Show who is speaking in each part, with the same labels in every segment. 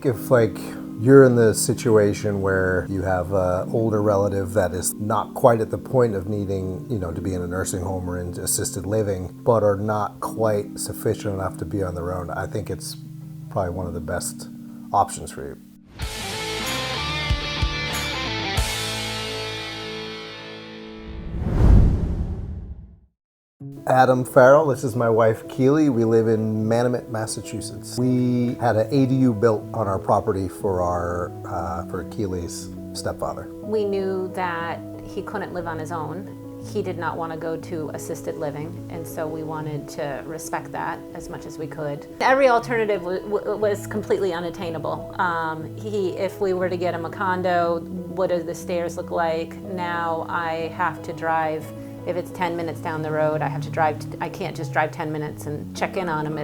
Speaker 1: If you're in the situation where you have an older relative that is not quite at the point of needing, to be in a nursing home or in assisted living, but are not quite sufficient enough to be on their own, I think it's probably one of the best options for you. Adam Farrell, this is my wife Keely. We live in Manamet, Massachusetts. We had an ADU built on our property for Keely's stepfather.
Speaker 2: We knew that he couldn't live on his own. He did not want to go to assisted living, and so we wanted to respect that as much as we could. Every alternative was completely unattainable. If we were to get him a condo, what do the stairs look like? Now I have to drive. If it's 10 minutes down the road, I can't just drive 10 minutes and check in on him.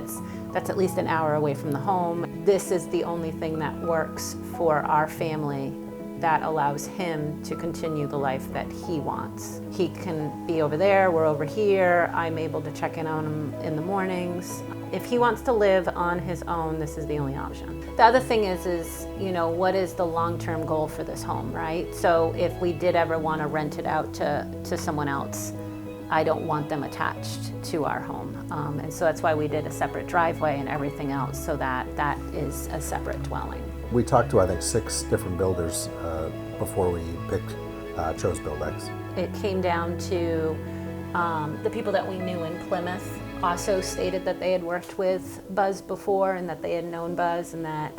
Speaker 2: That's at least an hour away from the home. This is the only thing that works for our family that allows him to continue the life that he wants. He can be over there, we're over here. I'm able to check in on him in the mornings. If he wants to live on his own, this is the only option. The other thing is what is the long-term goal for this home, right? So if we did ever want to rent it out to someone else, I don't want them attached to our home. And so that's why we did a separate driveway and everything else, so that is a separate dwelling.
Speaker 1: We talked to, I think, 6 different builders before we chose BuildX.
Speaker 2: It came down to the people that we knew in Plymouth also stated that they had worked with Buzz before and that they had known Buzz and that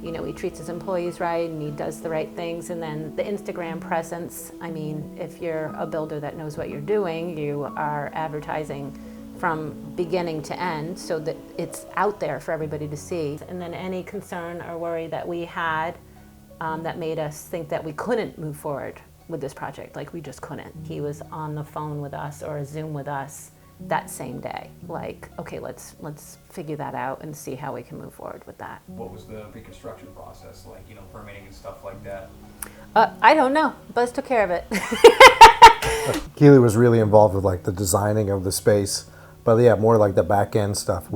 Speaker 2: he treats his employees right and he does the right things. And then the Instagram presence, if you're a builder that knows what you're doing, you are advertising from beginning to end so that it's out there for everybody to see. And then any concern or worry that we had that made us think that we couldn't move forward with this project, we just couldn't. He was on the phone with us or a Zoom with us that same day, okay, let's figure that out and see how we can move forward with that.
Speaker 3: What was the reconstruction process like, permitting and stuff like that?
Speaker 2: I don't know. Buzz took care of it.
Speaker 1: Keely was really involved with the designing of the space, but yeah, more the back end stuff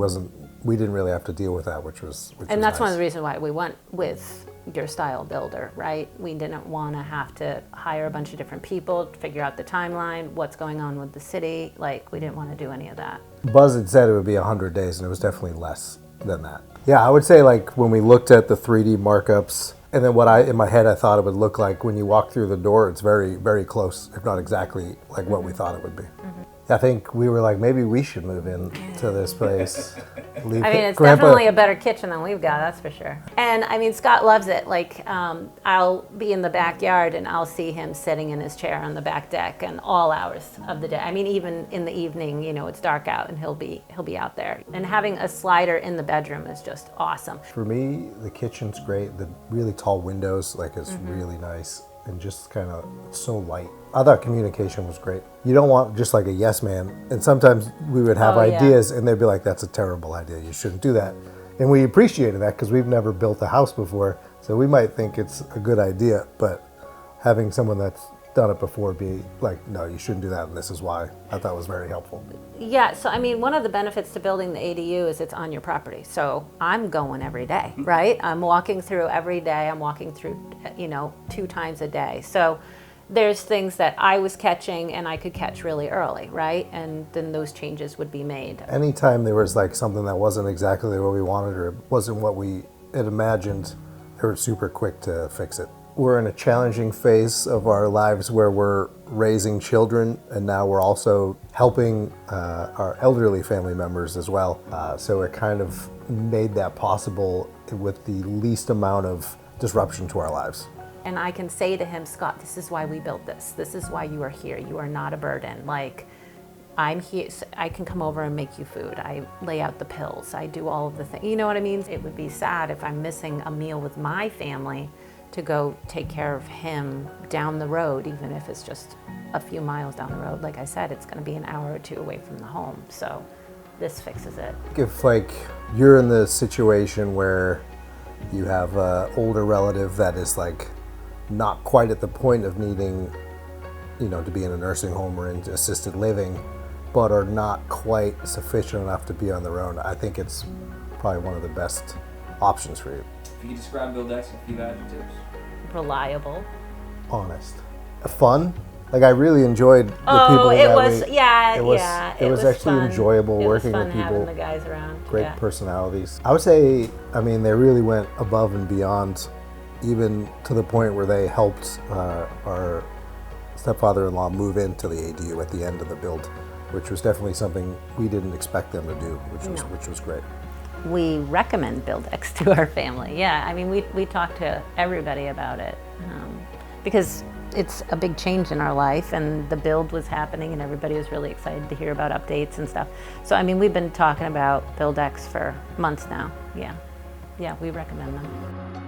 Speaker 1: we didn't really have to deal with that, which was
Speaker 2: and
Speaker 1: was
Speaker 2: that's
Speaker 1: nice.
Speaker 2: One of the reasons why we went with your style builder, right? We didn't want to have to hire a bunch of different people to figure out the timeline, what's going on with the city. We didn't want to do any of that.
Speaker 1: Buzz had said it would be 100 days, and it was definitely less than that. Yeah, I would say when we looked at the 3D markups, and then in my head I thought it would look like when you walk through the door, it's very, very close, if not exactly what we thought it would be. Mm-hmm. I think we were maybe we should move into this place.
Speaker 2: It's definitely a better kitchen than we've got, that's for sure. And Scott loves it. I'll be in the backyard and I'll see him sitting in his chair on the back deck and all hours of the day. Even in the evening, it's dark out and he'll be out there. And having a slider in the bedroom is just awesome.
Speaker 1: For me, the kitchen's great. The really tall windows is really nice. And just kind of so light. I thought communication was great. You don't want just a yes man. And sometimes we would have ideas and they'd be like, that's a terrible idea. You shouldn't do that. And we appreciated that because we've never built a house before. So we might think it's a good idea, but having someone that's done it before be no, you shouldn't do that and this is why, I thought was very helpful.
Speaker 2: Yeah, so one of the benefits to building the ADU is it's on your property. So I'm going every day, right? I'm walking through every day. I'm walking through, 2 times a day. So there's things that I was catching and I could catch really early, right? And then those changes would be made.
Speaker 1: Anytime there was something that wasn't exactly what we wanted or wasn't what we had imagined, they were super quick to fix it. We're in a challenging phase of our lives where we're raising children and now we're also helping our elderly family members as well. So it kind of made that possible with the least amount of disruption to our lives.
Speaker 2: And I can say to him, Scott, this is why we built this. This is why you are here. You are not a burden. I'm here, I can come over and make you food. I lay out the pills. I do all of the things. You know what I mean? It would be sad if I'm missing a meal with my family to go take care of him down the road, even if it's just a few miles down the road. Like I said, it's going to be an hour or 2 away from the home. So this fixes it.
Speaker 1: If you're in the situation where you have an older relative that is not quite at the point of needing, to be in a nursing home or in assisted living, but are not quite sufficient enough to be on their own, I think it's probably one of the best options for you.
Speaker 3: If you could describe BuildX in a few adjectives.
Speaker 2: Reliable.
Speaker 1: Honest. Fun. Like I really enjoyed the people
Speaker 2: Oh, it
Speaker 1: that
Speaker 2: was,
Speaker 1: we,
Speaker 2: yeah,
Speaker 1: it was,
Speaker 2: yeah.
Speaker 1: It was actually
Speaker 2: fun.
Speaker 1: enjoyable
Speaker 2: it
Speaker 1: working
Speaker 2: was fun
Speaker 1: with people.
Speaker 2: having the guys around.
Speaker 1: Great
Speaker 2: yeah.
Speaker 1: personalities. I would say, I mean, they really went above and beyond, even to the point where they helped our stepfather-in-law move into the ADU at the end of the build, which was definitely something we didn't expect them to do, which was great.
Speaker 2: We recommend BuildX to our family. Yeah, I mean, we talk to everybody about it because it's a big change in our life, and the build was happening, and everybody was really excited to hear about updates and stuff. So, I mean, we've been talking about BuildX for months now. Yeah, we recommend them.